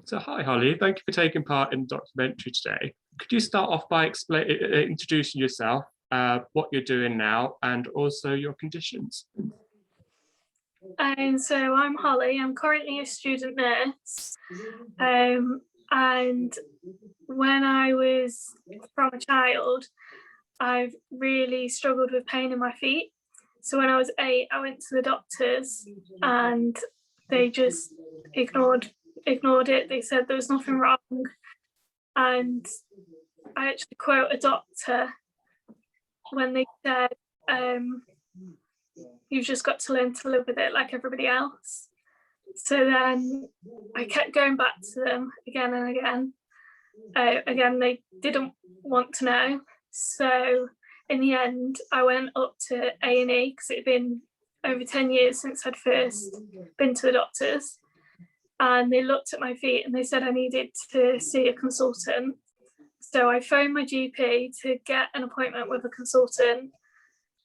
So hi Holly, thank you for taking part in the documentary today. Could you start off by introducing yourself, what you're doing now, and also your conditions? So I'm Holly, I'm currently a student nurse, and when I was from a child, I've really struggled with pain in my feet. So when I was 8, I went to the doctors and they just ignored it. They said there was nothing wrong. And I actually quote a doctor when they said, you've just got to learn to live with it like everybody else. So then I kept going back to them again and again. Again, they didn't want to know. So in the end, I went up to A&E because it had been over 10 years since I'd first been to the doctors. And they looked at my feet and they said I needed to see a consultant. So I phoned my GP to get an appointment with a consultant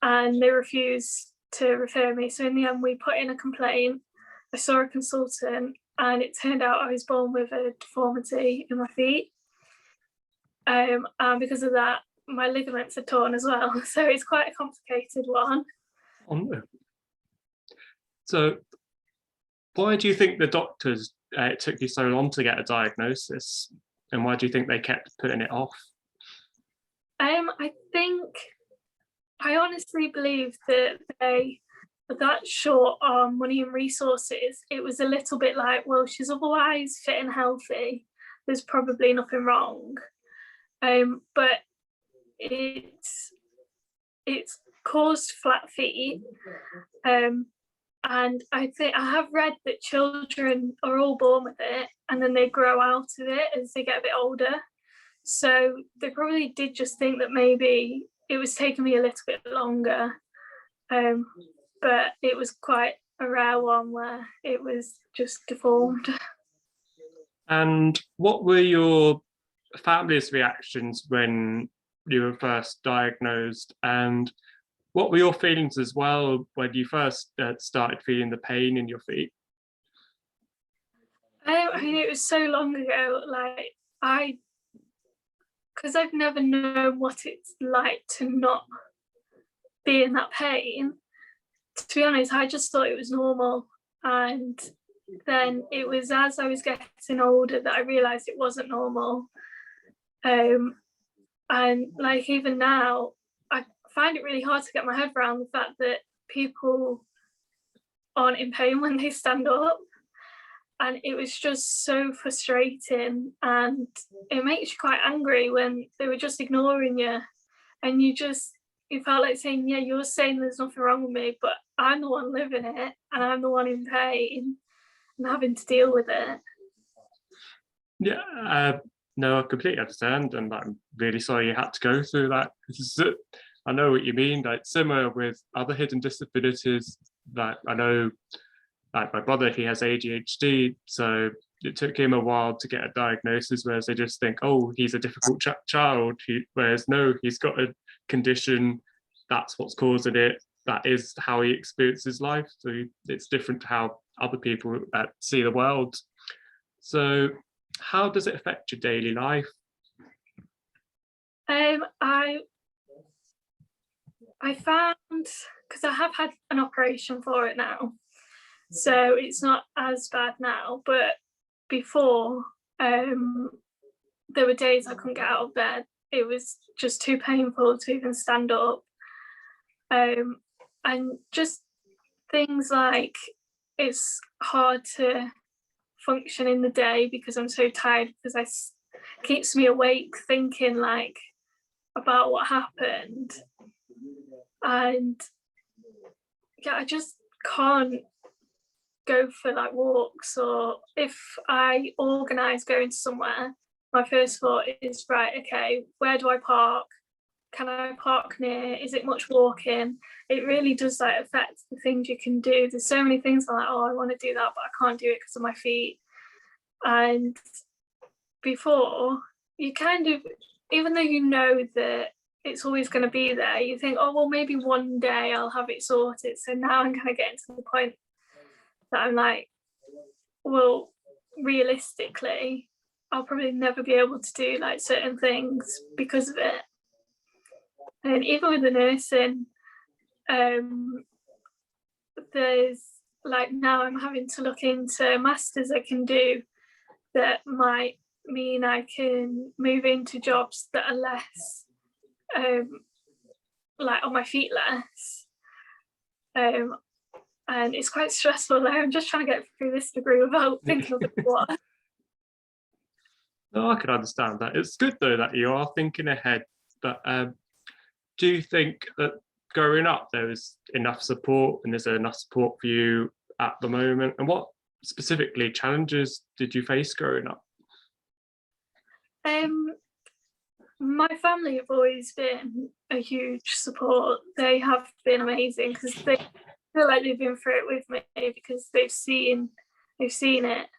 and they refused to refer me. So in the end, we put in a complaint. I saw a consultant and it turned out I was born with a deformity in my feet. And because of that, my ligaments are torn as well. So it's quite a complicated one. So why do you think the doctors, it took you so long to get a diagnosis? And why do you think they kept putting it off? I honestly believe that they were that short on money and resources. It was a little bit like, well, she's otherwise fit and healthy. There's probably nothing wrong. But it's caused flat feet. And I think I have read that children are all born with it and then they grow out of it as they get a bit older. So they probably did just think that maybe it was taking me a little bit longer. But it was quite a rare one where it was just deformed. And what were your family's reactions when you were first diagnosed? And what were your feelings as well when you first started feeling the pain in your feet? I mean, it was so long ago, because I've never known what it's like to not be in that pain. To be honest, I just thought it was normal. And then it was as I was getting older that I realised it wasn't normal. And like even now, I find it really hard to get my head around the fact that people aren't in pain when they stand up. And it was just so frustrating and it makes you quite angry when they were just ignoring you and you felt like saying, yeah, you're saying there's nothing wrong with me, but I'm the one living it and I'm the one in pain and having to deal with it. Yeah, no, I completely understand, and I'm really sorry you had to go through that. I know what you mean, like similar with other hidden disabilities. That I know, like my brother, he has ADHD, so it took him a while to get a diagnosis, whereas they just think, oh, he's a difficult child, whereas no, he's got a condition, that's what's causing it, that is how he experiences life. So it's different to how other people see the world. So how does it affect your daily life? I found, because I have had an operation for it now, so it's not as bad now, but before, there were days I couldn't get out of bed. It was just too painful to even stand up. And just things like it's hard to function in the day because I'm so tired, because it keeps me awake thinking like about what happened. And yeah, I just can't go for like walks, or if I organise going somewhere, my first thought is, right, okay, where do I park? Can I park near? Is it much walking? It really does like affect the things you can do. There's so many things I'm like, oh, I want to do that, but I can't do it because of my feet. And before, you kind of, even though you know that it's always going to be there, you think, oh, well, maybe one day I'll have it sorted. So now I'm kind of getting to the point that I'm like, well, realistically, I'll probably never be able to do like certain things because of it. And even with the nursing, there's like now I'm having to look into masters I can do that might mean I can move into jobs that are less like on my feet less. And it's quite stressful. I'm just trying to get through this degree without thinking of what. No, I can understand that. It's good though that you are thinking ahead. But do you think that growing up there is enough support, and is there enough support for you at the moment? And what specifically challenges did you face growing up? My family have always been a huge support. They have been amazing because they feel like they've been through it with me because they've seen it.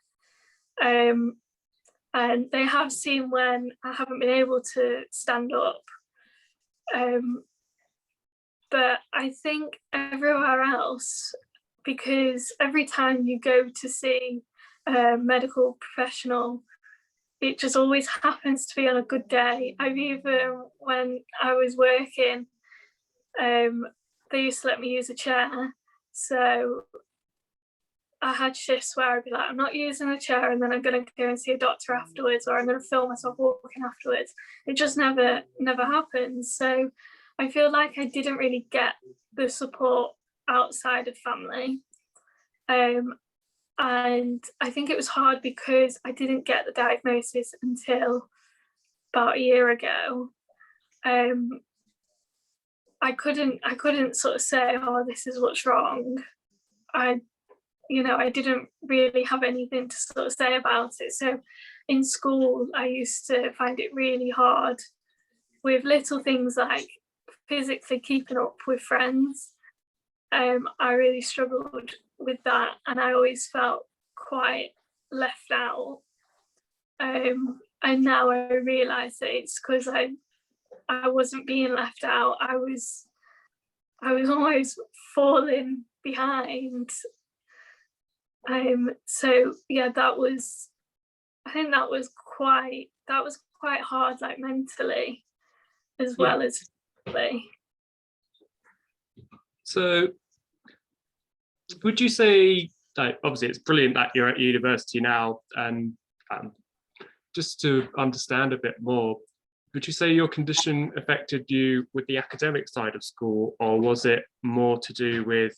And they have seen when I haven't been able to stand up. But I think everywhere else, because every time you go to see a medical professional, it just always happens to be on a good day. I've even, when I was working, they used to let me use a chair. So I had shifts where I'd be like, I'm not using a chair, and then I'm going to go and see a doctor afterwards, or I'm going to film myself walking afterwards. It just never happens. So I feel like I didn't really get the support outside of family. And I think it was hard because I didn't get the diagnosis until about a year ago. I couldn't sort of say, oh, this is what's wrong. I didn't really have anything to sort of say about it. So in school, I used to find it really hard with little things like physically keeping up with friends. I really struggled with that, and I always felt quite left out. And now I realise that it's because I wasn't being left out. I was always falling behind. So yeah, I think that was quite hard, like mentally as well as physically. So would you say, like, obviously it's brilliant that you're at university now, and just to understand a bit more, would you say your condition affected you with the academic side of school, or was it more to do with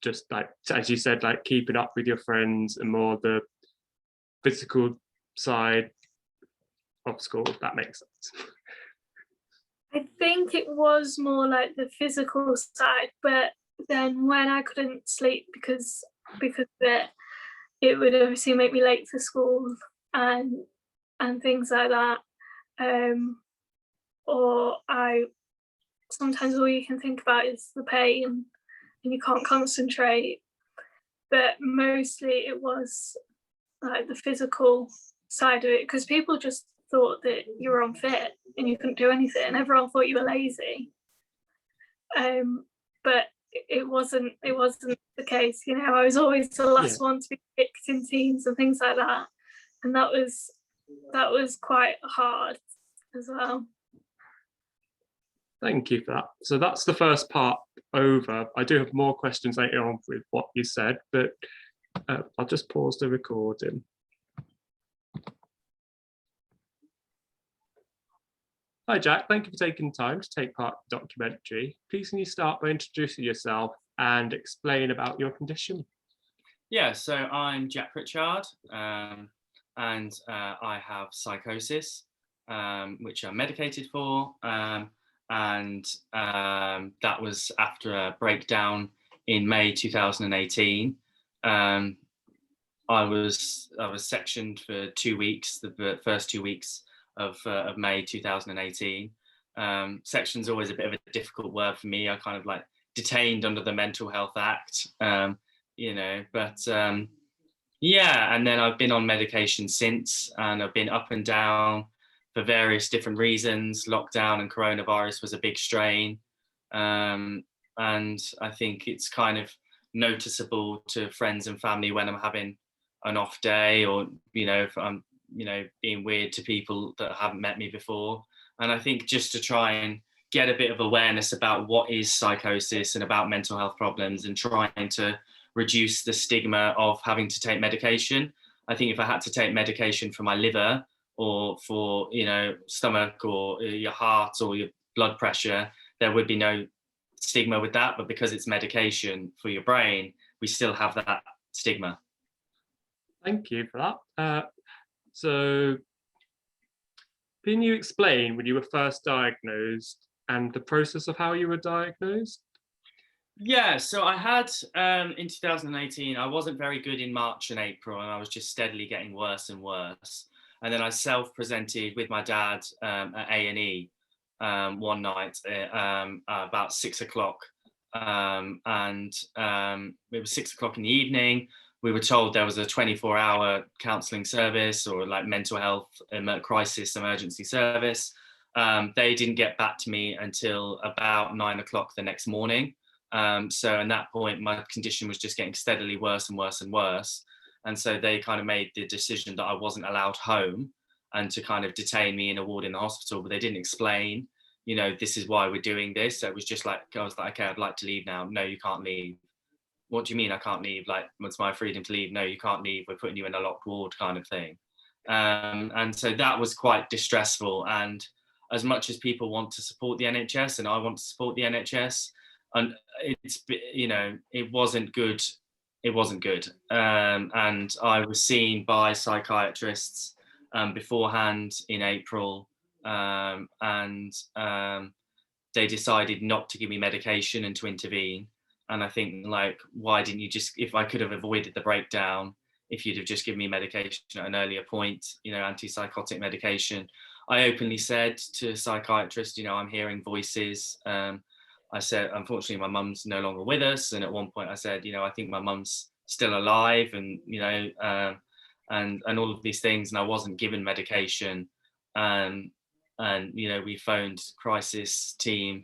just, like, as you said, like keeping up with your friends and more the physical side of school, if that makes sense? I think it was more like the physical side, but then when I couldn't sleep because of it would obviously make me late for school and things like that. Or sometimes all you can think about is the pain and you can't concentrate. But mostly it was like the physical side of it, because people just thought that you were unfit and you couldn't do anything. Everyone thought you were lazy. But it wasn't the case. I was always the last one to be picked in teams and things like that. And that was quite hard as well. Thank you for that. So that's the first part over. I do have more questions later on with what you said, but I'll just pause the recording. Hi, Jack. Thank you for taking time to take part in the documentary. Please can you start by introducing yourself and explain about your condition? Yeah, so I'm Jack Pritchard, and I have psychosis, which I'm medicated for, and that was after a breakdown in May 2018. I was sectioned for 2 weeks, the first 2 weeks of May 2018. Section's always a bit of a difficult word for me. I kind of like detained under the Mental Health Act, yeah, and then I've been on medication since, and I've been up and down for various different reasons. Lockdown and coronavirus was a big strain, and I think it's kind of noticeable to friends and family when I'm having an off day, or if I'm being weird to people that haven't met me before. And I think just to try and get a bit of awareness about what is psychosis and about mental health problems, and trying to reduce the stigma of having to take medication. I think if I had to take medication for my liver, or for stomach, or your heart, or your blood pressure, there would be no stigma with that. But because it's medication for your brain, we still have that stigma. Thank you for that. So can you explain when you were first diagnosed and the process of how you were diagnosed? Yeah, so I had in 2018, I wasn't very good in March and April, and I was just steadily getting worse and worse. And then I self-presented with my dad at A&E one night about 6 o'clock. And it was 6 o'clock in the evening. We were told there was a 24-hour counselling service, or like mental health crisis emergency service. They didn't get back to me until about 9 o'clock the next morning. So at that point, my condition was just getting steadily worse and worse and worse. And so they kind of made the decision that I wasn't allowed home, and to kind of detain me in a ward in the hospital. But they didn't explain, this is why we're doing this. So it was just like, I was like, okay, I'd like to leave now. No, you can't leave. What do you mean I can't leave? Like, it's my freedom to leave. No, you can't leave. We're putting you in a locked ward, kind of thing. And so that was quite distressful. And as much as people want to support the NHS, and I want to support the NHS, and it wasn't good. It wasn't good. And I was seen by psychiatrists beforehand in April, and they decided not to give me medication and to intervene. And I think, like, why didn't you just, if I could have avoided the breakdown, if you'd have just given me medication at an earlier point, antipsychotic medication. I openly said to psychiatrists, I'm hearing voices. I said, unfortunately, my mum's no longer with us. And at one point I said, I think my mum's still alive, and, and all of these things. And I wasn't given medication. And, we phoned crisis team,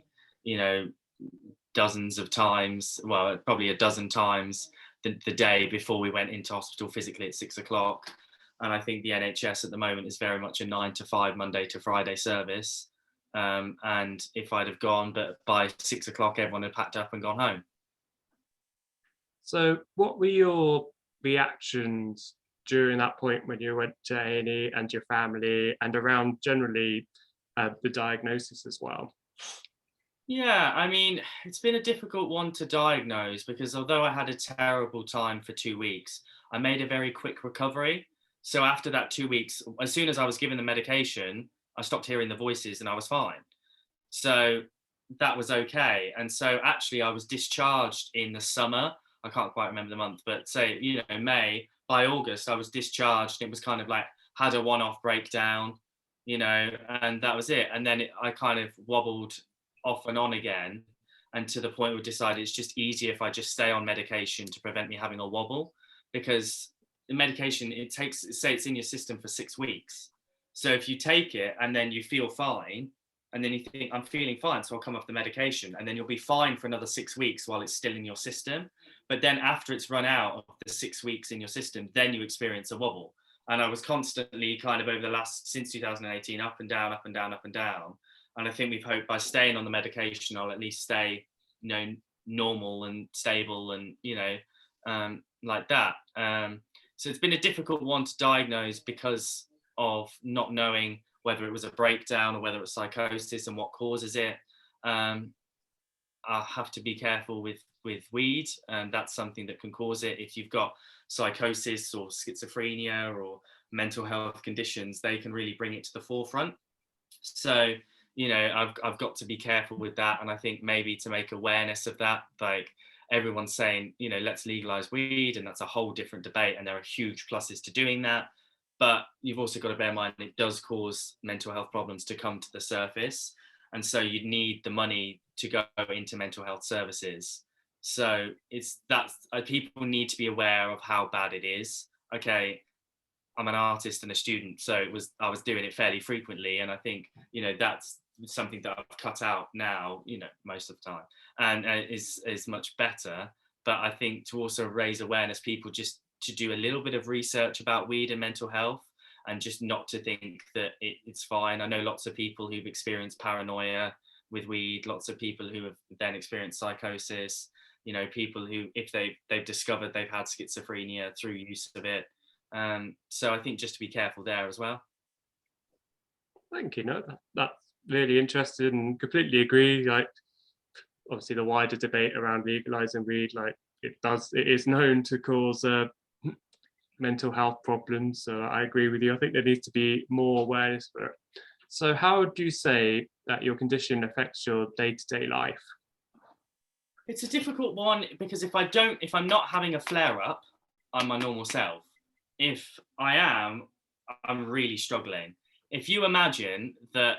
dozens of times, well, probably a dozen times the day before we went into hospital physically at 6 o'clock. And I think the NHS at the moment is very much a 9 to 5 Monday to Friday service. And if I'd have gone, but by 6 o'clock, everyone had packed up and gone home. So what were your reactions during that point when you went to A&E, and your family, and around generally the diagnosis as well? Yeah, I mean, it's been a difficult one to diagnose, because although I had a terrible time for 2 weeks, I made a very quick recovery. So after that 2 weeks, as soon as I was given the medication, I stopped hearing the voices and I was fine. So that was okay. And so actually I was discharged in the summer. I can't quite remember the month, but say, May. By August, I was discharged. It was kind of like, had a one-off breakdown, and that was it. And then I kind of wobbled off and on again. And to the point where we decided it's just easier if I just stay on medication to prevent me having a wobble, because the medication, say it's in your system for 6 weeks. So if you take it and then you feel fine, and then you think, I'm feeling fine, so I'll come off the medication, and then you'll be fine for another 6 weeks while it's still in your system. But then after it's run out of the 6 weeks in your system, then you experience a wobble. And I was constantly kind of over the since 2018, up and down, up and down, up and down. And I think we've hoped by staying on the medication, I'll at least stay, normal and stable, and, like that. So it's been a difficult one to diagnose because of not knowing whether it was a breakdown or whether it's psychosis and what causes it. I have to be careful with weed, and that's something that can cause it. If you've got psychosis or schizophrenia or mental health conditions, they can really bring it to the forefront. So, I've got to be careful with that. And I think maybe to make awareness of that, like everyone's saying, let's legalize weed, and that's a whole different debate. And there are huge pluses to doing that. But you've also got to bear in mind it does cause mental health problems to come to the surface. And so you'd need the money to go into mental health services. So people need to be aware of how bad it is. Okay, I'm an artist and a student, so I was doing it fairly frequently. And I think, that's something that I've cut out now, most of the time, and is much better. But I think to also raise awareness, people just to do a little bit of research about weed and mental health, and just not to think that it's fine. I know lots of people who've experienced paranoia with weed, lots of people who have then experienced psychosis, you know, people who, if they've discovered they've had schizophrenia through use of it. So I think just to be careful there as well. Thank you. No, that's really interesting and completely agree. Like, obviously, the wider debate around legalizing weed, like it is known to cause mental health problems. So I agree with you. I think there needs to be more awareness for it. So how do you say that your condition affects your day-to-day life? It's a difficult one, because if I'm not having a flare up, I'm my normal self. If I am, I'm really struggling. If you imagine that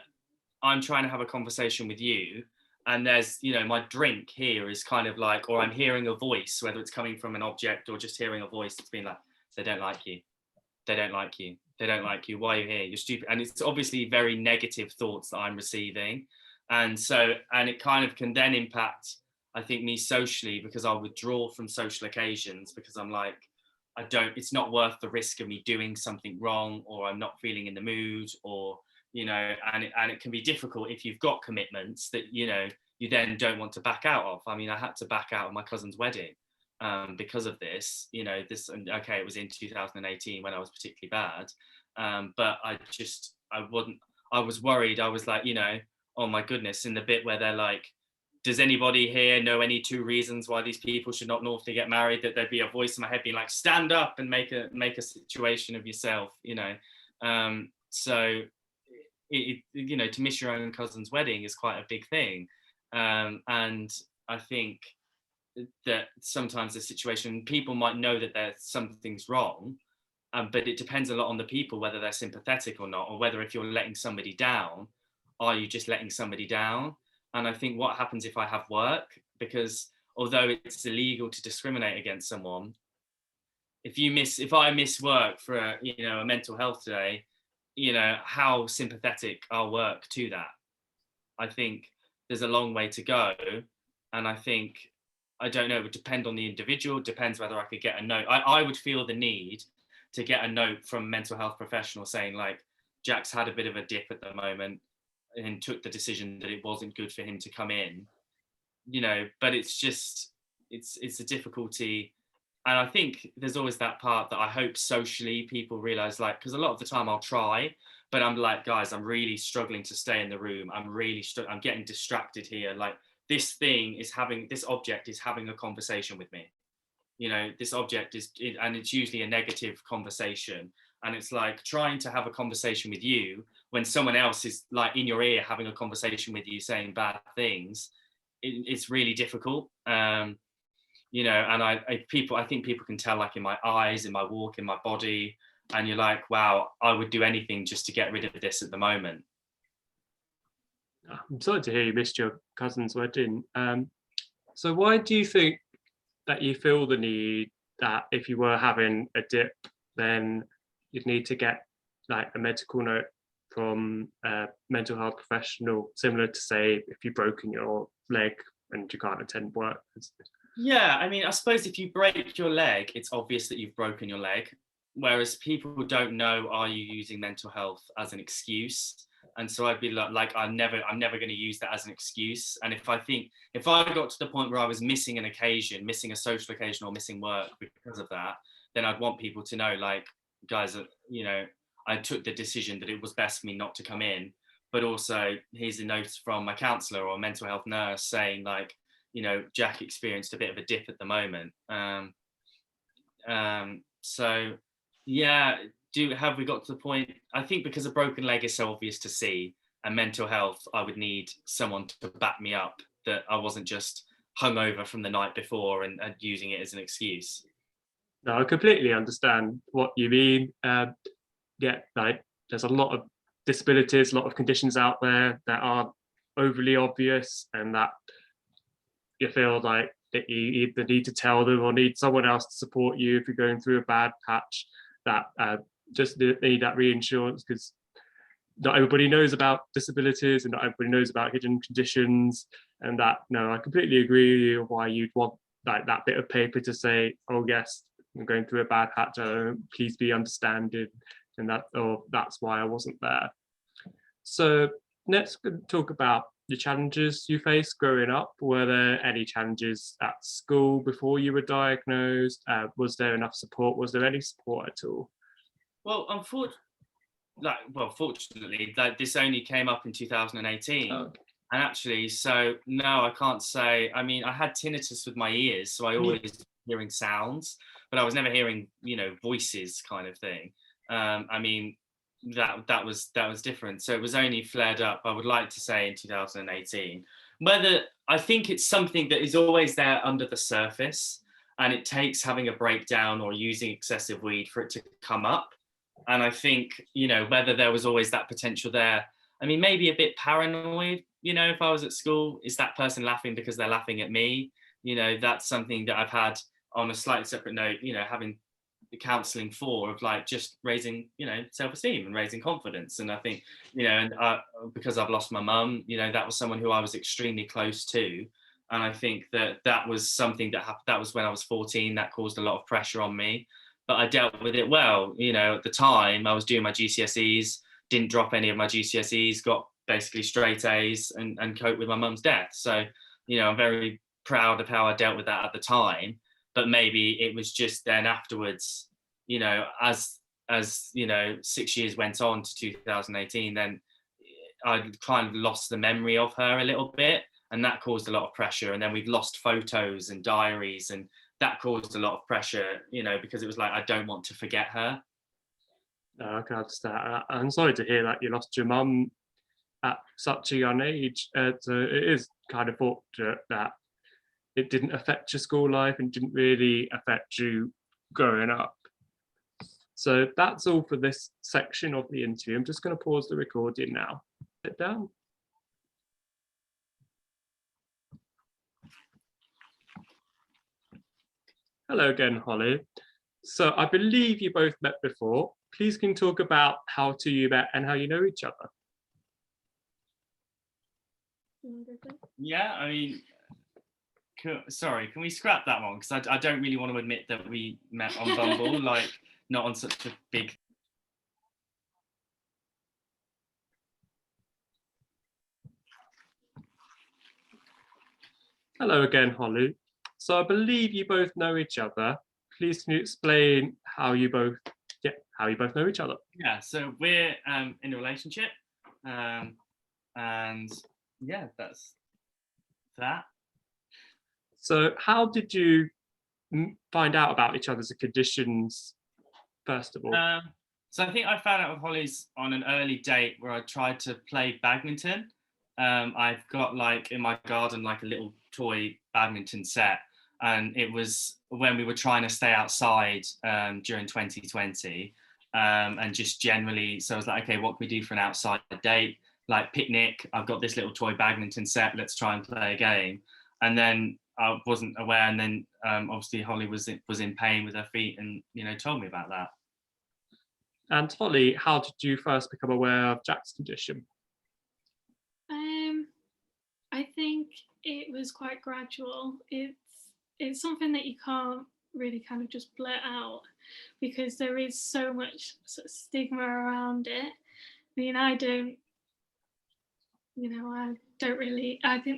I'm trying to have a conversation with you, and there's, you know, my drink here is kind of like, or I'm hearing a voice, whether it's coming from an object or just hearing a voice that's been like, they don't like you. They don't like you. They don't like you. Why are you here? You're stupid. And it's obviously very negative thoughts that I'm receiving. And it kind of can then impact, I think, me socially, because I'll withdraw from social occasions because I'm like, it's not worth the risk of me doing something wrong, or I'm not feeling in the mood, or, you know, and it can be difficult if you've got commitments that, you know, you then don't want to back out of. I mean, I had to back out of my cousin's wedding because of this, you know, and okay, it was in 2018 when I was particularly bad. But I was worried. I was like, you know, oh my goodness, in the bit where they're like, does anybody here know any 2 reasons why these people should not normally get married? That there'd be a voice in my head being like, stand up and make a situation of yourself, you know. So you know, to miss your own cousin's wedding is quite a big thing. And I think that sometimes the situation, people might know that there's something's wrong, but it depends a lot on the people, whether they're sympathetic or not, or whether, if you're letting somebody down, are you just letting somebody down? And I think what happens if I have work, because although it's illegal to discriminate against someone, if I miss work for a mental health day, you know, how sympathetic I'll work to that. I think there's a long way to go. And I think, I don't know, it would depend on the individual, depends whether I could get a note. I would feel the need to get a note from a mental health professional saying, like, Jack's had a bit of a dip at the moment and took the decision that it wasn't good for him to come in, you know. But it's just, it's a difficulty. And I think there's always that part that I hope socially people realize, like, because a lot of the time I'll try, but I'm like, guys, I'm really struggling to stay in the room. I'm getting distracted here. Like, this object is having a conversation with me. You know, this object and it's usually a negative conversation. And it's like trying to have a conversation with you when someone else is like in your ear having a conversation with you saying bad things. It's really difficult. You know, and I think people can tell, like, in my eyes, in my walk, in my body, and you're like, wow, I would do anything just to get rid of this at the moment. I'm sorry to hear you missed your cousin's wedding. So why do you think that you feel the need that if you were having a dip, then you'd need to get like a medical note from a mental health professional, similar to, say, if you've broken your leg and you can't attend work? Yeah, I mean, I suppose if you break your leg, it's obvious that you've broken your leg. Whereas people don't know, are you using mental health as an excuse? And so I'd be like, I'm never going to use that as an excuse. And if I got to the point where I was missing an occasion, missing a social occasion, or missing work because of that, then I'd want people to know, like, guys, you know, I took the decision that it was best for me not to come in. But also, here's a note from my counsellor or mental health nurse saying, like, you know, Jack experienced a bit of a dip at the moment. So yeah, have we got to the point? I think because a broken leg is so obvious to see, and mental health, I would need someone to back me up, that I wasn't just hungover from the night before and using it as an excuse. No, I completely understand what you mean. Yeah, like, there's a lot of disabilities, a lot of conditions out there that are overly obvious, and that you feel like that you either need to tell them or need someone else to support you if you're going through a bad patch, that just need that reassurance, because not everybody knows about disabilities and not everybody knows about hidden conditions. And that, no, I completely agree with you why you'd want like that bit of paper to say, oh yes, I'm going through a bad patch, please be understanding, and that's why I wasn't there. So let's talk about the challenges you faced growing up. Were there any challenges at school before you were diagnosed? Was there enough support? Was there any support at all? Well, fortunately, this only came up in 2018. Oh. And actually, so no, I can't say. I mean, I had tinnitus with my ears, so I always was hearing sounds, but I was never hearing, voices kind of thing. I mean, that was different. So it was only flared up, I would like to say, in 2018. Whether I think it's something that is always there under the surface, and it takes having a breakdown or using excessive weed for it to come up. And I think, whether there was always that potential there. I mean, maybe a bit paranoid, if I was at school, is that person laughing because they're laughing at me? That's something that I've had on a slightly separate note, having the counselling for, of like just raising, self-esteem and raising confidence. And I think, because I've lost my mum, that was someone who I was extremely close to. And I think that was something that happened. That was when I was 14, that caused a lot of pressure on me. But I dealt with it well. At the time I was doing my GCSEs, didn't drop any of my GCSEs, got basically straight A's and coped with my mum's death. So, I'm very proud of how I dealt with that at the time. But maybe it was just then afterwards, as 6 years went on to 2018, then I kind of lost the memory of her a little bit, and that caused a lot of pressure. And then we've lost photos and diaries, and that caused a lot of pressure, because it was like, I don't want to forget her. I can understand. I'm sorry to hear that you lost your mum at such a young age. So it is kind of fortunate that it didn't affect your school life and didn't really affect you growing up. So that's all for this section of the interview. I'm just going to pause the recording now. Sit down. Hello again, Holly. So I believe you both met before. Please can you talk about how you met and how you know each other? Yeah, I mean, sorry, can we scrap that one? Because I don't really want to admit that we met on Bumble, like not on such a big. Hello again, Holly. So I believe you both know each other. Please can you explain how you both know each other? Yeah, so we're in a relationship, and yeah, that's that. So how did you find out about each other's conditions, first of all? So I think I found out with Holly's on an early date where I tried to play badminton. I've got like in my garden like a little toy badminton set, and it was when we were trying to stay outside during 2020, and just generally, so I was like, okay, what can we do for an outside date? Like picnic, I've got this little toy badminton set, let's try and play a game. And then I wasn't aware, and then obviously Holly was in pain with her feet, and told me about that. And Holly, how did you first become aware of Jack's condition? I think it was quite gradual. It's something that you can't really kind of just blurt out, because there is so much sort of stigma around it. I mean, I think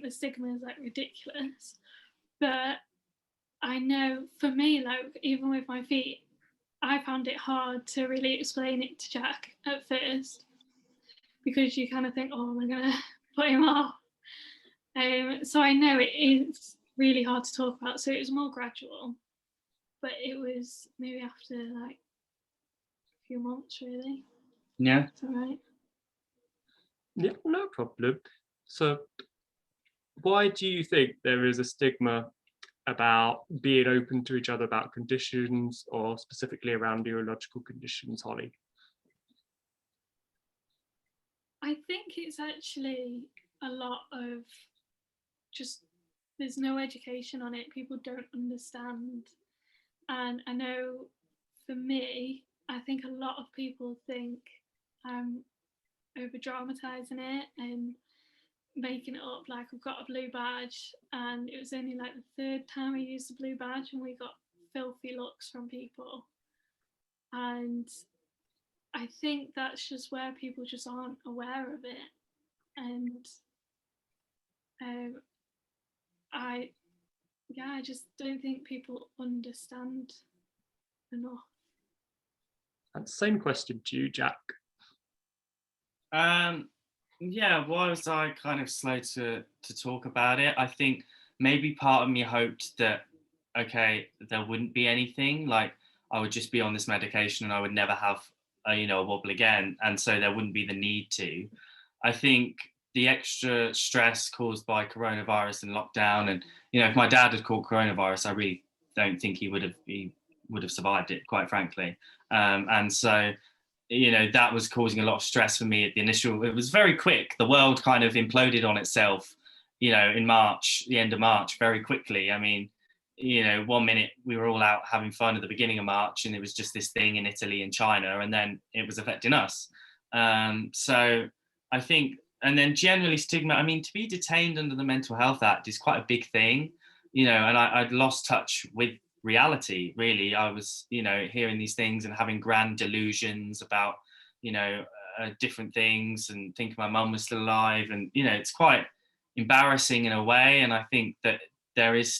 the stigma is like ridiculous. But I know for me, like even with my feet, I found it hard to really explain it to Jack at first, because you kind of think, oh, am I going to put him off? So I know it is really hard to talk about. So it was more gradual, but it was maybe after like a few months, really. Yeah. It's all right. Yeah, no problem. So why do you think there is a stigma about being open to each other about conditions, or specifically around neurological conditions, Holly? I think it's actually a lot of just, there's no education on it. People don't understand. And I know for me, I think a lot of people think I'm over dramatizing it and making it up like I've got a blue badge, and it was only like the third time I used the blue badge and we got filthy looks from people, and I think that's just where people just aren't aware of it. And I just don't think people understand enough. And same question to you, Jack. Yeah, why was I kind of slow to talk about it? I think maybe part of me hoped that, okay, there wouldn't be anything, like I would just be on this medication and I would never have a wobble again, and so there wouldn't be the need to. I think the extra stress caused by coronavirus and lockdown, and if my dad had caught coronavirus, I really don't think he would have survived it, quite frankly. And so that was causing a lot of stress for me at the initial. It was very quick. The world kind of imploded on itself, in March, the end of March, very quickly. I mean, 1 minute we were all out having fun at the beginning of March, and it was just this thing in Italy and China, and then it was affecting us. So I think, and then generally stigma. I mean, to be detained under the Mental Health Act is quite a big thing, and I'd lost touch with reality, really. I was hearing these things and having grand delusions about different things, and thinking my mum was still alive, and it's quite embarrassing in a way. And I think that there is,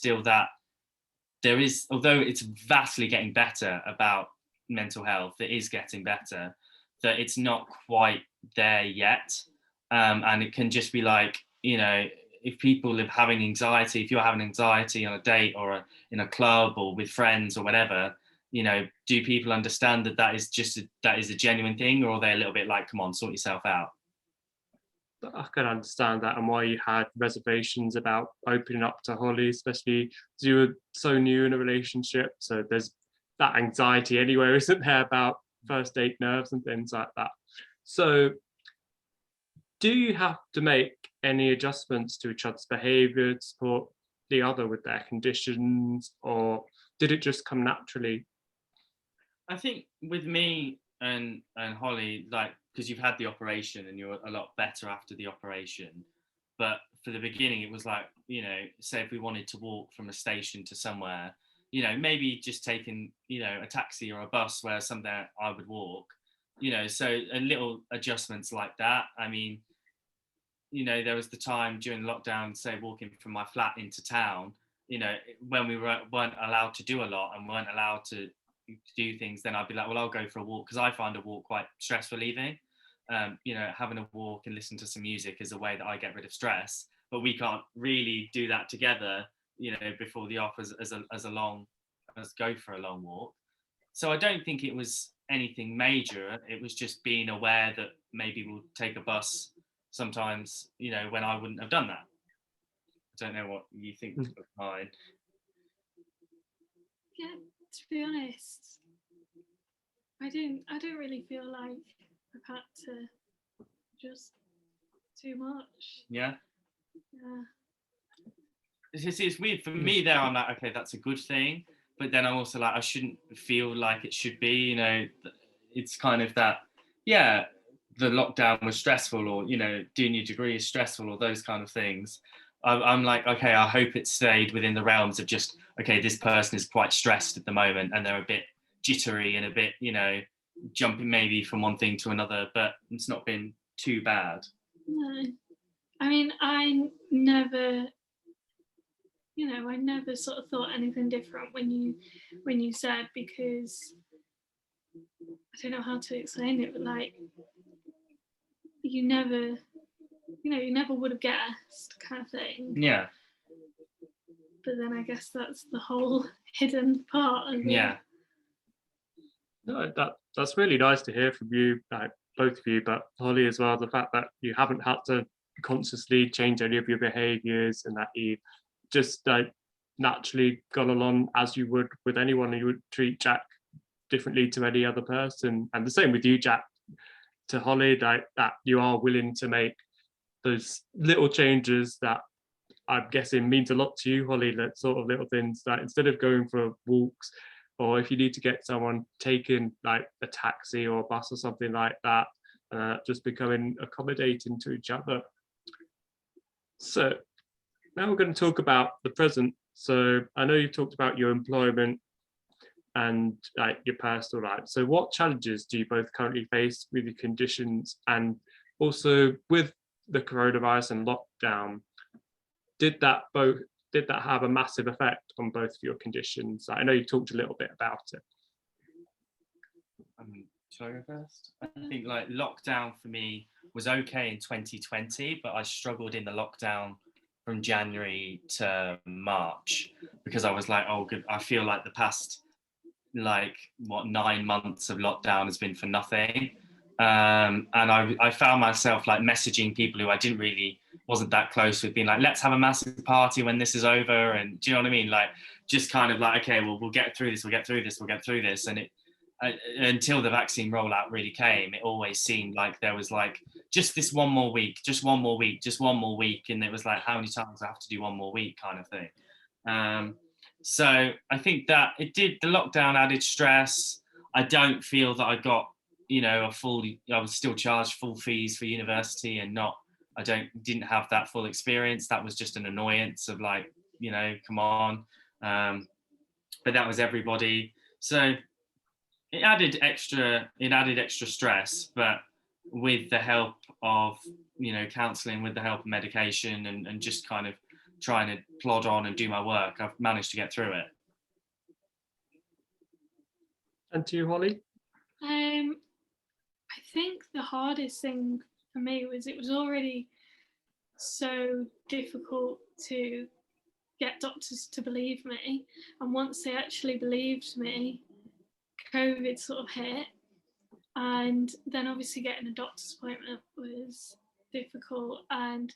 although it's vastly getting better about mental health, it is getting better, that it's not quite there yet. And it can just be like, if people are having anxiety, if you're having anxiety on a date or in a club or with friends or whatever, do people understand that is a genuine thing, or are they a little bit like, come on, sort yourself out? I can understand that, and why you had reservations about opening up to Holly, especially because you were so new in a relationship. So there's that anxiety anywhere, isn't there, about first date nerves and things like that. So do you have to make any adjustments to each other's behaviour to support the other with their conditions, or did it just come naturally? I think with me and Holly, like, because you've had the operation and you're a lot better after the operation, but for the beginning it was like, say if we wanted to walk from a station to somewhere, maybe just taking a taxi or a bus where somewhere I would walk, so a little adjustments like that. I mean, there was the time during lockdown, say walking from my flat into town, when we weren't allowed to do a lot and weren't allowed to do things, then I'd be like, well, I'll go for a walk, because I find a walk quite stress relieving. Having a walk and listen to some music is a way that I get rid of stress, but we can't really do that together, before the off as go for a long walk. So I don't think it was anything major. It was just being aware that maybe we'll take a bus sometimes, when I wouldn't have done that. I don't know what you think of mine. Yeah, to be honest, I don't really feel like I've had to just too much. Yeah. Yeah. It's weird for me there. I'm like, okay, that's a good thing, but then I'm also like, I shouldn't feel like it should be. It's kind of that. Yeah, the lockdown was stressful, or doing your degree is stressful, or those kind of things. I'm like, okay, I hope it stayed within the realms of just, okay, this person is quite stressed at the moment and they're a bit jittery and a bit, jumping maybe from one thing to another, but it's not been too bad. No, I mean, I never sort of thought anything different when you said, because I don't know how to explain it, but like, you never would have guessed, kind of thing. Yeah. But then I guess that's the whole hidden part of it. Yeah. No, that's really nice to hear from you, like both of you, but Holly as well. The fact that you haven't had to consciously change any of your behaviours, and that you just naturally gone along as you would with anyone, and you would treat Jack differently to any other person. And the same with you, Jack, to Holly, like that you are willing to make those little changes that I'm guessing means a lot to you, Holly, that sort of little things that instead of going for walks, or if you need to get someone taking like a taxi or a bus or something like that, just becoming accommodating to each other. So now we're going to talk about the present. So I know you've talked about your employment and like your personal life. So what challenges do you both currently face with your conditions, and also with the coronavirus and lockdown, did that have a massive effect on both of your conditions? I know you talked a little bit about it. Shall I go first? I think like lockdown for me was okay in 2020, but I struggled in the lockdown from January to March, because I was like, oh good, I feel like the past 9 months of lockdown has been for nothing. And I found myself like messaging people who I wasn't that close with, being like, let's have a massive party when this is over. And do you know what I mean? Like, just kind of like, okay, well, we'll get through this. And until the vaccine rollout really came, it always seemed like there was like just this one more week. And it was like, how many times do I have to do one more week kind of thing. So I think that the lockdown added stress. I don't feel that I got, I was still charged full fees for university, and didn't have that full experience. That was just an annoyance of like, come on. But that was everybody. So it added extra stress, but with the help of, counselling, with the help of medication, and just kind of trying to plod on and do my work, I've managed to get through it. And to you, Holly? I think the hardest thing for me was, it was already so difficult to get doctors to believe me, and once they actually believed me, COVID sort of hit, and then obviously getting a doctor's appointment was difficult. And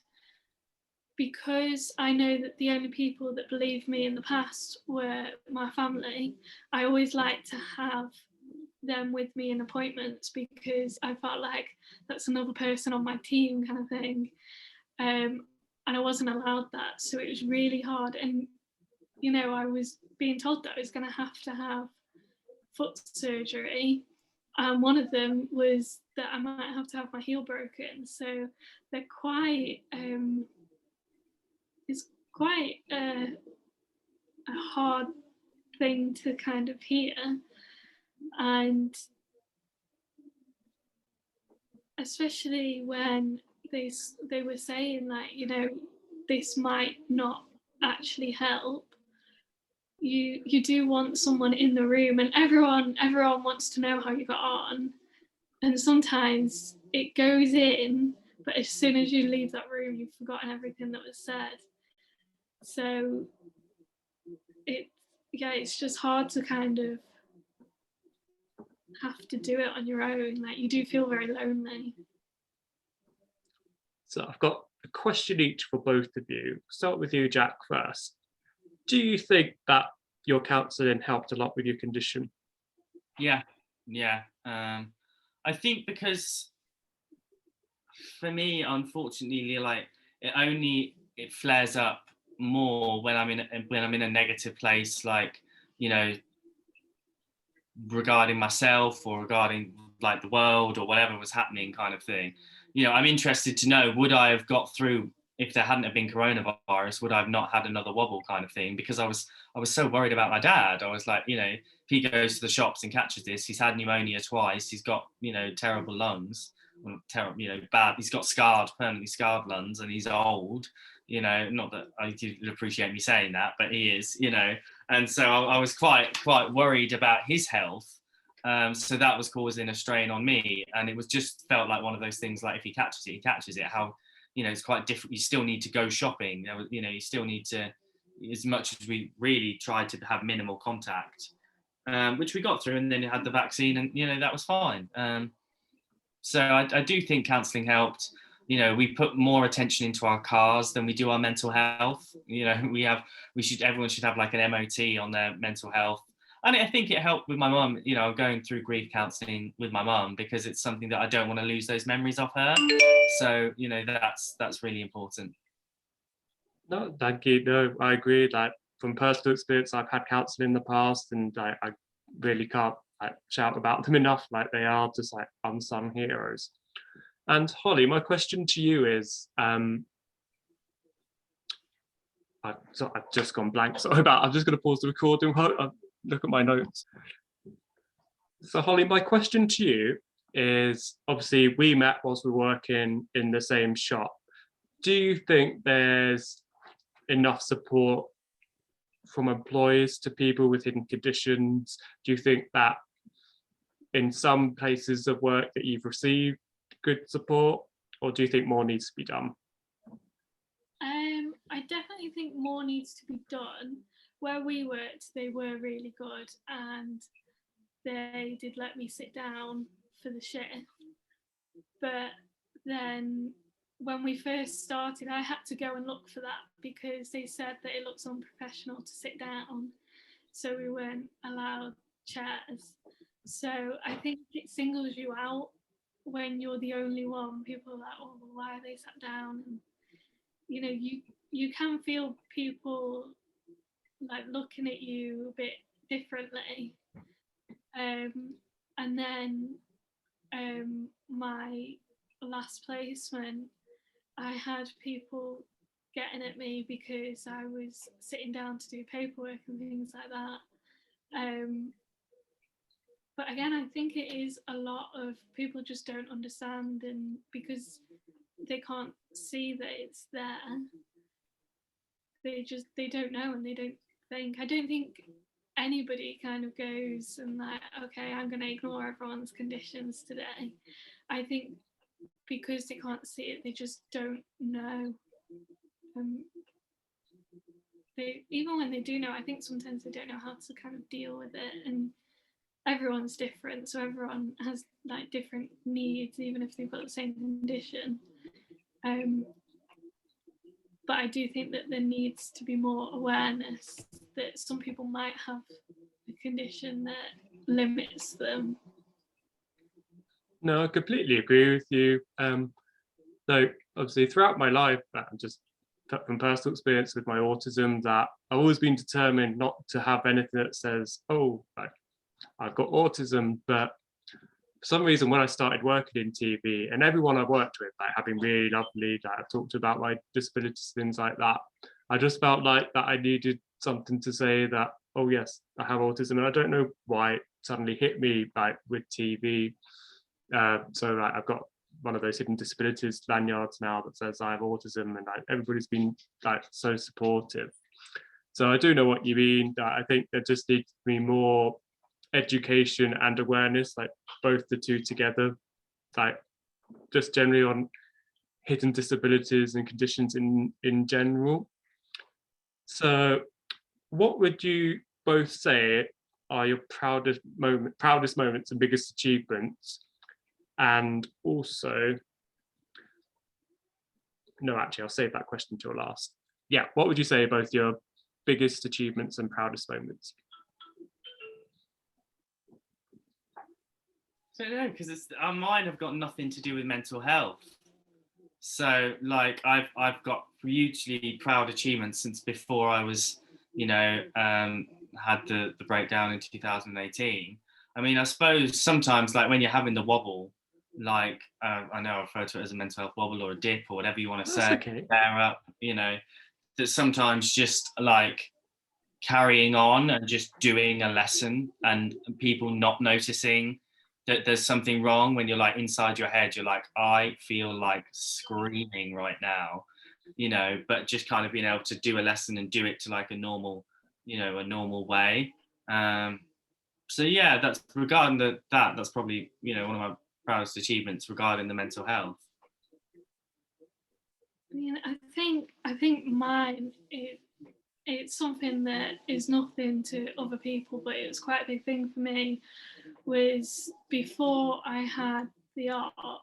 because I know that the only people that believed me in the past were my family, I always like to have them with me in appointments, because I felt like that's another person on my team kind of thing. And I wasn't allowed that, so it was really hard. And I was being told that I was going to have foot surgery, and one of them was that I might have to have my heel broken. So they're quite it's quite a hard thing to kind of hear. And especially when they were saying that, this might not actually help, you do want someone in the room, and everyone wants to know how you got on. And sometimes it goes in, but as soon as you leave that room, you've forgotten everything that was said. So it's just hard to kind of have to do it on your own. Like, you do feel very lonely. So I've got a question each for both of you. Start with you, Jack, first. Do you think that your counselling helped a lot with your condition? Yeah. I think because for me, unfortunately, like it flares up more when I'm in a negative place, like, regarding myself or regarding like the world or whatever was happening kind of thing. I'm interested to know, would I have got through if there hadn't have been coronavirus? Would I have not had another wobble kind of thing? Because I was so worried about my dad. I was like, if he goes to the shops and catches this, he's had pneumonia twice, he's got, terrible lungs, bad, he's got permanently scarred lungs, and he's old, not that you'd appreciate me saying that, but he is, and so I was quite worried about his health. So that was causing a strain on me, and it was just felt like one of those things, like if he catches it, how, it's quite different. You still need to go shopping, you still need to, as much as we really tried to have minimal contact, which we got through, and then you had the vaccine, and that was fine. So I do think counselling helped. We put more attention into our cars than we do our mental health. Everyone should have like an MOT on their mental health. And I think it helped with my mum, going through grief counselling with my mum, because it's something that I don't want to lose those memories of her. So, that's really important. No, thank you. No, I agree. Like, from personal experience, I've had counselling in the past, and I really can't shout about them enough. Like, they are just like unsung heroes. And Holly, my question to you is, I've just gone blank. Sorry I'm just going to pause the recording. look at my notes. So Holly, my question to you is, obviously we met whilst we were working in the same shop. Do you think there's enough support from employers to people with hidden conditions? Do you think that in some places of work that you've received good support, or do you think more needs to be done? I definitely think more needs to be done. Where we worked, they were really good, and they did let me sit down for the shift. But then when we first started, I had to go and look for that because they said that it looks unprofessional to sit down. So we weren't allowed chairs. So I think it singles you out when you're the only one. People are like, oh, well, why are they sat down? And, you know, you can feel people like looking at you a bit differently. And then my last placement, I had people getting at me because I was sitting down to do paperwork and things like that. But again, I think it is a lot of people just don't understand, and because they can't see that it's there, they don't know, and they don't think. I don't think anybody kind of goes and like, okay, I'm going to ignore everyone's conditions today. I think because they can't see it, they just don't know. They, even when they do know, I think sometimes they don't know how to kind of deal with it, and everyone's different, so everyone has like different needs, even if they've got the same condition. But I do think that there needs to be more awareness that some people might have a condition that limits them. No, I completely agree with you. So obviously throughout my life, I'm just from personal experience with my autism, that I've always been determined not to have anything that says, oh, I've got autism. But for some reason, when I started working in TV, and everyone I've worked with, like, have been really lovely, that I've talked about my disabilities, things like that, I just felt like that I needed something to say that, oh yes, I have autism. And I don't know why it suddenly hit me like with TV. So like, I've got one of those hidden disabilities lanyards now that says I have autism, and like, everybody's been like so supportive. So I do know what you mean. That I think there just needs to be more education and awareness, like both the two together, like just generally on hidden disabilities and conditions in general. So what would you both say are your proudest moments and biggest achievements? And also, no, actually, I'll save that question till last. Yeah, what would you say are both your biggest achievements and proudest moments? So no, because mine have got nothing to do with mental health. So like I've got hugely proud achievements since before I was, had the breakdown in 2018. I mean, I suppose sometimes like when you're having the wobble, like I know I refer to it as a mental health wobble or a dip or whatever you want to say, Okay. flare up, that sometimes just like carrying on and just doing a lesson and people not noticing that there's something wrong, when you're like inside your head, you're like, I feel like screaming right now, but just kind of being able to do a lesson and do it to like a normal way. So yeah, that's regarding that's probably, one of my proudest achievements regarding the mental health. I mean, I think mine, it's something that is nothing to other people, but it was quite a big thing for me. Was before I had the art,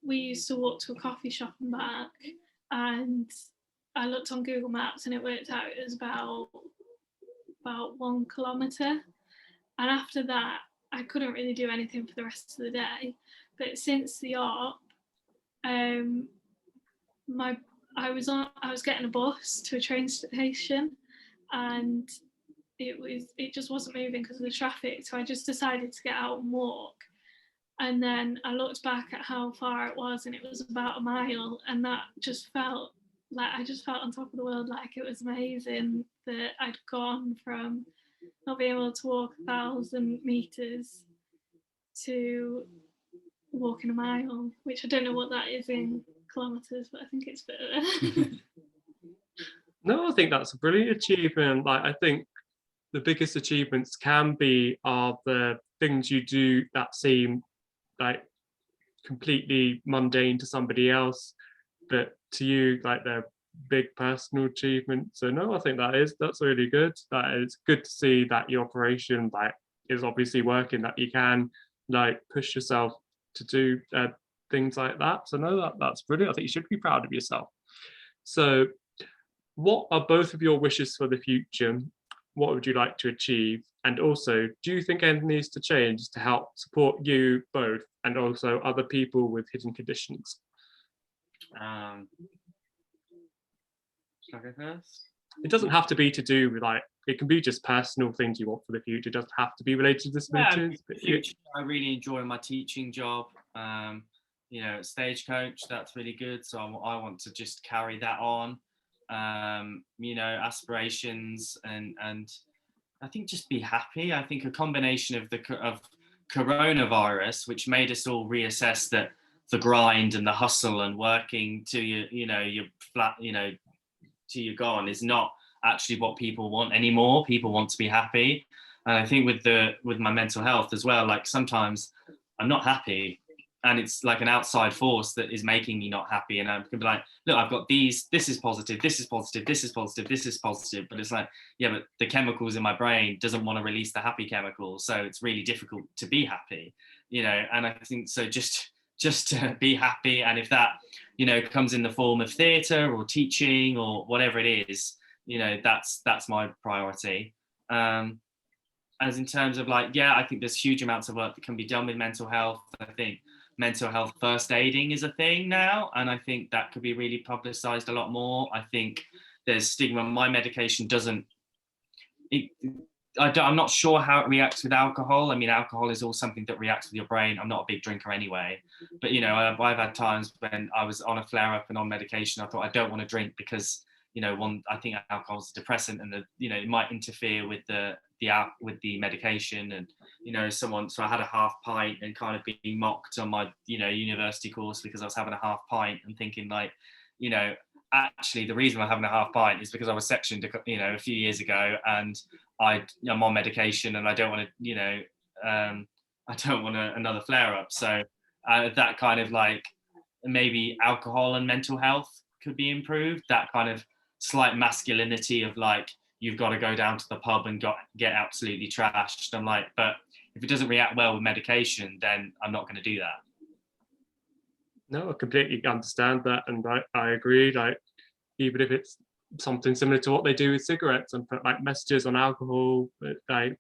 we used to walk to a coffee shop and back, and I looked on Google Maps and it worked out it was about 1 kilometre. And after that, I couldn't really do anything for the rest of the day. But since the art, I was getting a bus to a train station, and it just wasn't moving because of the traffic. So I just decided to get out and walk. And then I looked back at how far it was, and it was about a mile. And that just felt like I just felt on top of the world. Like it was amazing that I'd gone from not being able to walk 1,000 meters to walking a mile, which I don't know what that is in kilometers, but I think it's better. No, I think that's a brilliant achievement. Like, I think the biggest achievements are the things you do that seem like completely mundane to somebody else, but to you, like, they're big personal achievements. So no, I think that's really good. That is good to see that your operation like is obviously working, that you can like push yourself to do things like that. So no, that's brilliant. I think you should be proud of yourself. So what are both of your wishes for the future? What would you like to achieve? And also, do you think anything needs to change to help support you both and also other people with hidden conditions? Should I go first? It doesn't have to be to do with like, it can be just personal things you want for the future. It doesn't have to be related to disabilities. I really enjoy my teaching job. At Stagecoach, that's really good. So I want to just carry that on. Aspirations and I think just be happy. I think a combination of coronavirus, which made us all reassess that the grind and the hustle and working to your flat, till you're gone is not actually what people want anymore. People want to be happy. And I think with my mental health as well, like sometimes I'm not happy and it's like an outside force that is making me not happy. And I can be like, look, I've got this is positive, this is positive, this is positive, this is positive. But it's like, yeah, but the chemicals in my brain doesn't want to release the happy chemicals. So it's really difficult to be happy, and I think so just to be happy. And if that, comes in the form of theatre or teaching or whatever it is, that's my priority. As in terms of like, yeah, I think there's huge amounts of work that can be done with mental health. I think mental health first aiding is a thing now, and I think that could be really publicized a lot more. I think there's stigma. My medication doesn't, I'm not sure how it reacts with alcohol. I mean, alcohol is all something that reacts with your brain. I'm not a big drinker anyway, but I've had times when I was on a flare up and on medication. I thought I don't want to drink because I think alcohol is a depressant, and it might interfere with the medication. And so I had a half pint and kind of being mocked on my university course because I was having a half pint and thinking like, actually the reason I'm having a half pint is because I was sectioned a few years ago and I'm on medication and I don't want to I don't want another flare up. So that kind of like maybe alcohol and mental health could be improved. That kind of slight masculinity of like, you've got to go down to the pub and get absolutely trashed. I'm like, but if it doesn't react well with medication, then I'm not going to do that. No, I completely understand that, and I agree. Like, even if it's something similar to what they do with cigarettes and put like messages on alcohol, like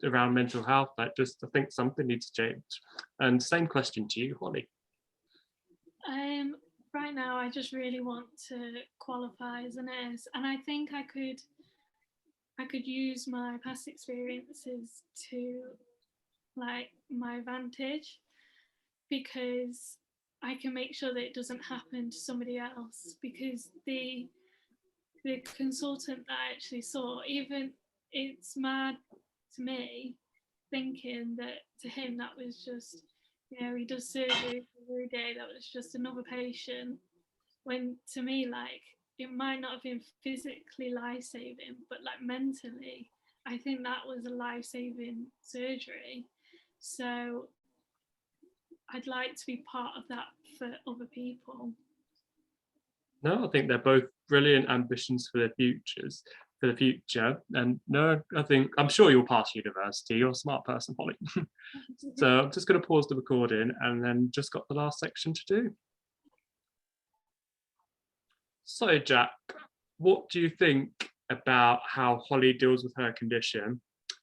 around mental health, like just I think something needs to change. And same question to you, Holly. Right now, I just really want to qualify as a nurse, and I think I could use my past experiences to like my advantage, because I can make sure that it doesn't happen to somebody else. Because the consultant that I actually saw, even it's mad to me thinking that to him that was just, he does surgery every day, that was just another patient, when to me, like, it might not have been physically life-saving, but like mentally, I think that was a life-saving surgery. So I'd like to be part of that for other people. No, I think they're both brilliant ambitions for the future. And no, I'm sure you'll pass university. You're a smart person, Holly. So I'm just going to pause the recording and then just got the last section to do. So Jack, what do you think about how Holly deals with her condition,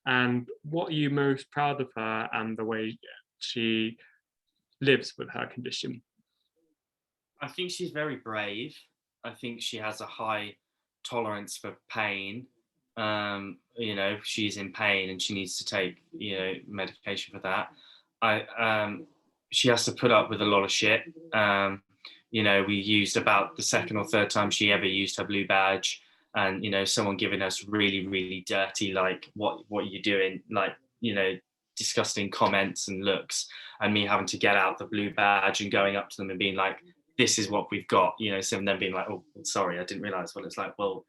and what are you most proud of her and the way she lives with her condition? I think she's very brave. I think she has a high tolerance for pain. She's in pain and she needs to take, medication for that. She has to put up with a lot of shit. We used about the second or third time she ever used her blue badge. and someone giving us really, really dirty, like, what are you doing, like, disgusting comments and looks, and me having to get out the blue badge and going up to them and being like, this is what we've got, some of them being like, oh, sorry, I didn't realize. Well, it's like, well,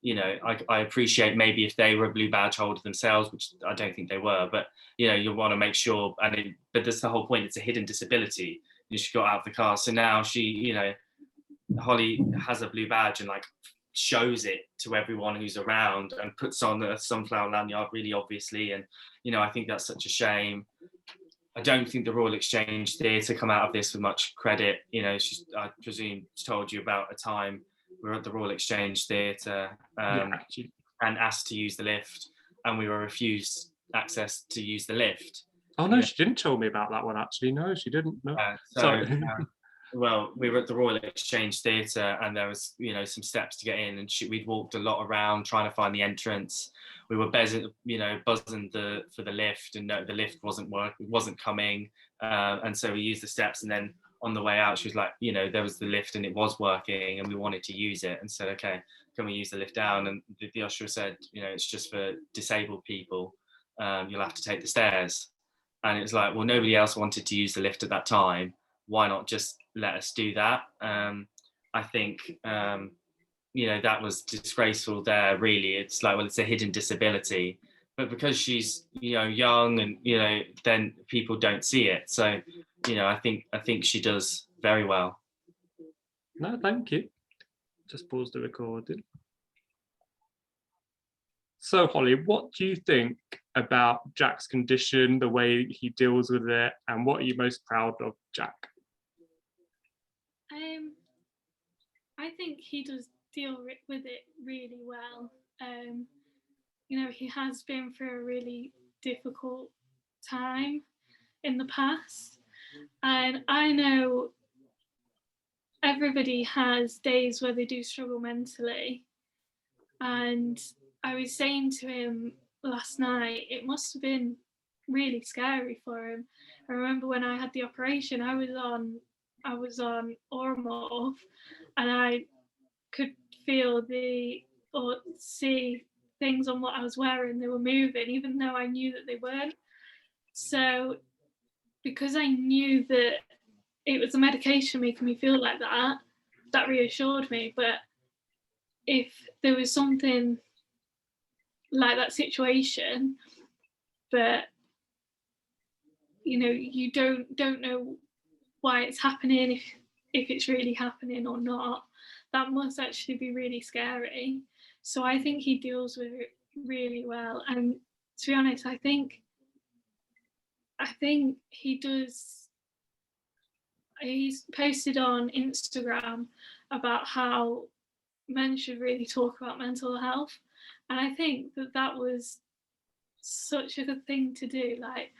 I appreciate maybe if they were a blue badge holder themselves, which I don't think they were, but you want to make sure, but that's the whole point, it's a hidden disability. She got out of the car, so now she, Holly has a blue badge and like shows it to everyone who's around and puts on a sunflower lanyard really obviously, and I think that's such a shame. I don't think the Royal Exchange Theatre come out of this with much credit. I presume told you about a time we were at the Royal Exchange Theatre and asked to use the lift, and we were refused access to use the lift. Oh no, she didn't tell me about that one actually. No, she didn't. No. Well, we were at the Royal Exchange Theatre, and there was, some steps to get in, and we'd walked a lot around trying to find the entrance. We were buzzing for the lift, and no, the lift wasn't coming, and so we used the steps. And then on the way out, she was like, there was the lift and it was working, and we wanted to use it, and said, okay, can we use the lift down? And the usher said, it's just for disabled people. You'll have to take the stairs. And it was like, well, nobody else wanted to use the lift at that time. Why not just let us do that? I think, that was disgraceful there, really. It's like, well, it's a hidden disability. But because she's, young and, then people don't see it. So, I think she does very well. No, thank you. Just pause the recording. So, Holly, what do you think about Jack's condition, the way he deals with it, and what are you most proud of, Jack? I think he does deal with it really well. He has been through a really difficult time in the past, and I know everybody has days where they do struggle mentally, and I was saying to him last night, it must have been really scary for him. I remember when I had the operation, I was on Oromorph, and I could feel or see things on what I was wearing. They were moving, even though I knew that they weren't. So because I knew that it was the medication making me feel like that, that reassured me. But if there was something like that situation, but you don't know why it's happening, if it's really happening or not, that must actually be really scary. So I think he deals with it really well. And to be honest, I think he does. He's posted on Instagram about how men should really talk about mental health, and I think that was such a good thing to do, like,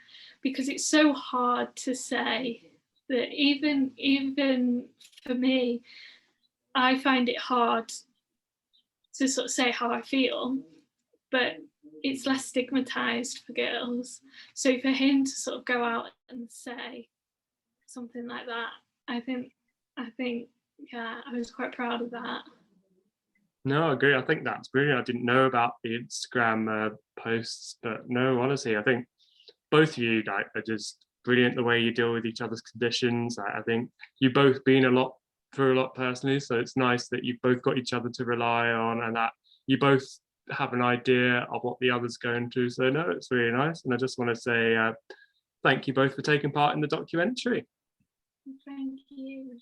because it's so hard to say that. Even for me, I find it hard to sort of say how I feel, but it's less stigmatized for girls. So for him to sort of go out and say something like that, I think yeah, I was quite proud of that. No, I agree. I think that's brilliant. I didn't know about the Instagram posts, but no, honestly, I think both of you are just brilliant the way you deal with each other's conditions. I think you've both been through a lot personally, so it's nice that you've both got each other to rely on, and that you both have an idea of what the other's going through. So no, it's really nice. And I just want to say thank you both for taking part in the documentary. Thank you.